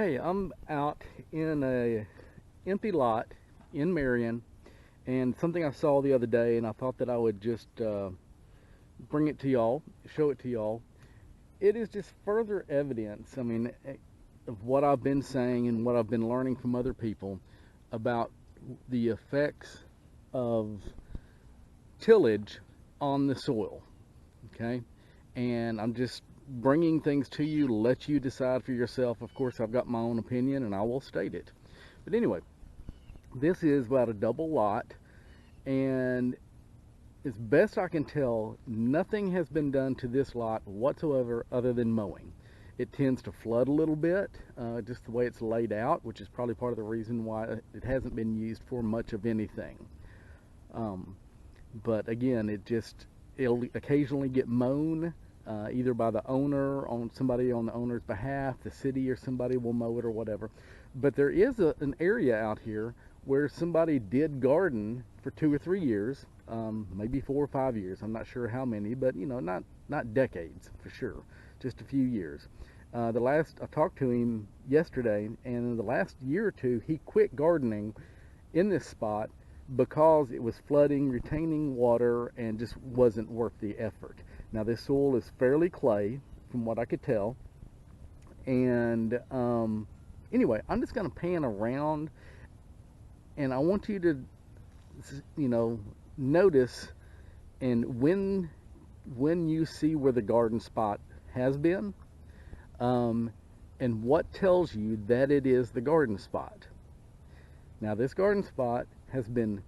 Hey, I'm out in a empty lot in Marion, and something I saw the other day, and I thought that I would just bring it to y'all, show it to y'all. It is just further evidence, of what I've been saying and what I've been learning from other people about the effects of tillage on the soil. Okay, and I'm just bringing things to you to let you decide for yourself. Of course, I've got my own opinion, and I will state it. But anyway, this is about a double lot, and as best I can tell, nothing has been done to this lot whatsoever other than mowing. It tends to flood a little bit, just the way it's laid out, which is probably part of the reason why it hasn't been used for much of anything. Um, but again, it'll occasionally get mown, either by the owner, on somebody on the owner's behalf, the city or somebody will mow it or whatever. But there is an area out here where somebody did garden for 2 or 3 years, maybe 4 or 5 years. I'm not sure how many, but not decades for sure, just a few years. I talked to him yesterday, and in the last year or two, he quit gardening in this spot because it was flooding, retaining water, and just wasn't worth the effort. Now, this soil is fairly clay, from what I could tell, and anyway, I'm just going to pan around, and I want you to, notice, and when you see where the garden spot has been, and what tells you that it is the garden spot. Now, this garden spot has been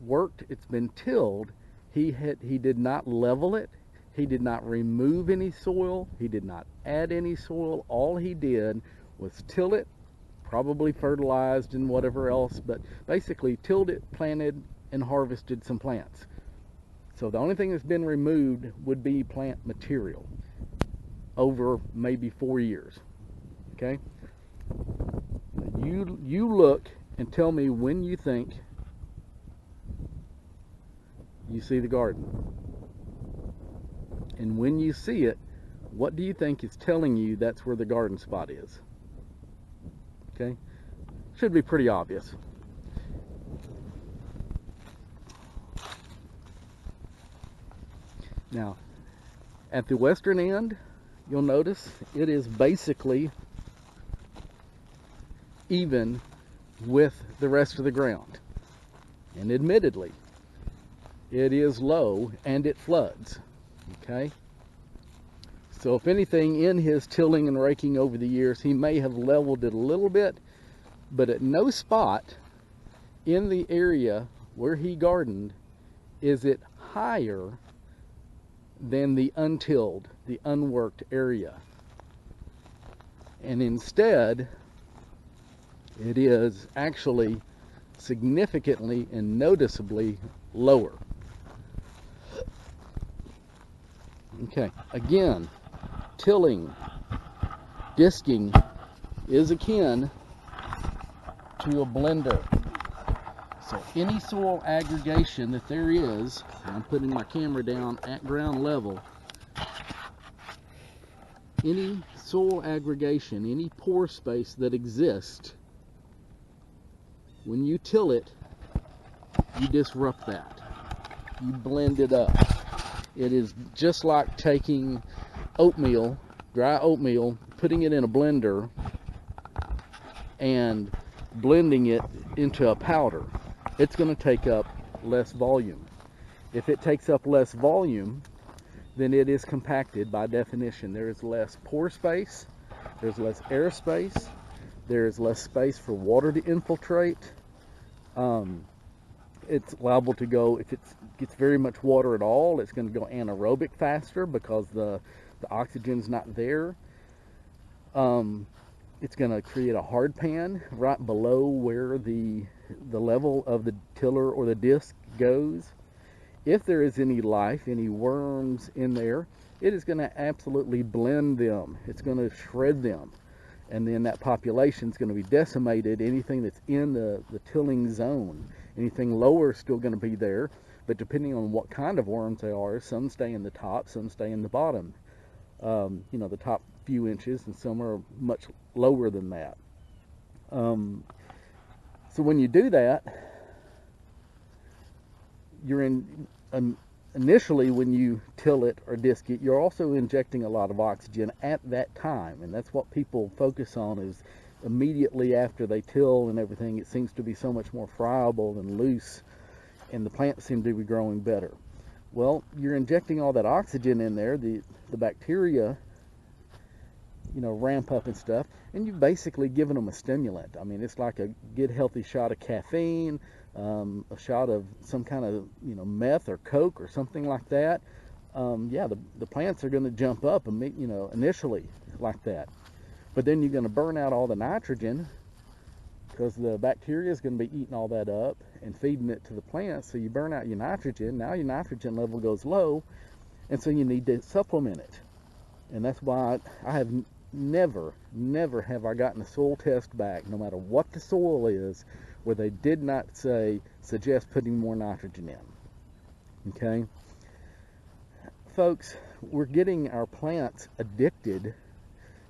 worked, it's been tilled. He did not level it. He did not remove any soil. He did not add any soil. All he did was till it, probably fertilized and whatever else, but basically tilled it, planted, and harvested some plants. So the only thing that's been removed would be plant material over maybe 4 years. Okay? You look and tell me when you think you see the garden. And when you see it, what do you think is telling you that's where the garden spot is? Okay? Should be pretty obvious. Now, at the western end, you'll notice it is basically even with the rest of the ground. And admittedly, it is low and it floods. Okay? So if anything, in his tilling and raking over the years, he may have leveled it a little bit, but at no spot in the area where he gardened is it higher than the untilled, the unworked area. And instead, it is actually significantly and noticeably lower. Okay, again, tilling, disking is akin to a blender. So any soil aggregation that there is, and I'm putting my camera down at ground level, any soil aggregation, any pore space that exists, when you till it, you disrupt that. You blend it up. It is just like taking oatmeal, dry oatmeal, putting it in a blender and blending it into a powder. It's going to take up less volume. If it takes up less volume, then it is compacted by definition. There is less pore space, there's less air space, there is less space for water to infiltrate. It's liable to go, if it gets very much water at all, it's going to go anaerobic faster because the oxygen's not there. It's going to create a hard pan right below where the level of the tiller or the disc goes. If there is any life, any worms in there, it is going to absolutely blend them. It's going to shred them. And then that population is going to be decimated. Anything that's in the tilling zone, anything lower is still going to be there, but depending on what kind of worms they are, some stay in the top, some stay in the bottom. The top few inches, and some are much lower than that. So when you do that, you're initially, when you till it or disc it, you're also injecting a lot of oxygen at that time, and that's what people focus on, is immediately after they till and everything, it seems to be so much more friable and loose, and the plants seem to be growing better. Well, you're injecting all that oxygen in there, the bacteria, you know, ramp up and stuff, and you've basically given them a stimulant. I mean, it's like a good healthy shot of caffeine, a shot of some kind of, you know, meth or coke or something like that. Yeah, the plants are going to jump up and, you know, initially like that, but then you're going to burn out all the nitrogen, because the bacteria is going to be eating all that up and feeding it to the plants. So you burn out your nitrogen. Now your nitrogen level goes low, and so you need to supplement it. And that's why I have never have I gotten a soil test back, no matter what the soil is, where they did not suggest putting more nitrogen in. Okay, folks, we're getting our plants addicted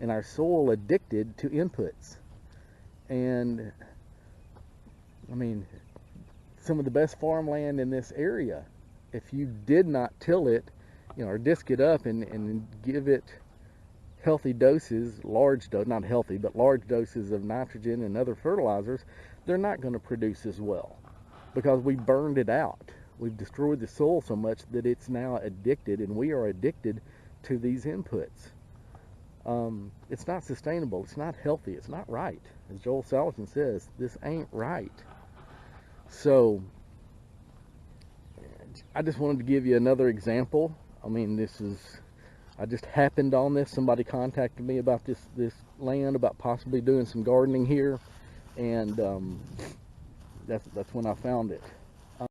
and our soil addicted to inputs. And I mean, some of the best farmland in this area, if you did not till it, you know, or disc it up and give it healthy doses, not healthy, but large doses of nitrogen and other fertilizers, they're not going to produce as well, because we burned it out. We've destroyed the soil so much that it's now addicted, and we are addicted to these inputs. It's not sustainable, it's not healthy, it's not right. As Joel Salatin says, this ain't right. So I just wanted to give you another example. I mean, I just happened on this. Somebody contacted me about this land, about possibly doing some gardening here, and that's when I found it.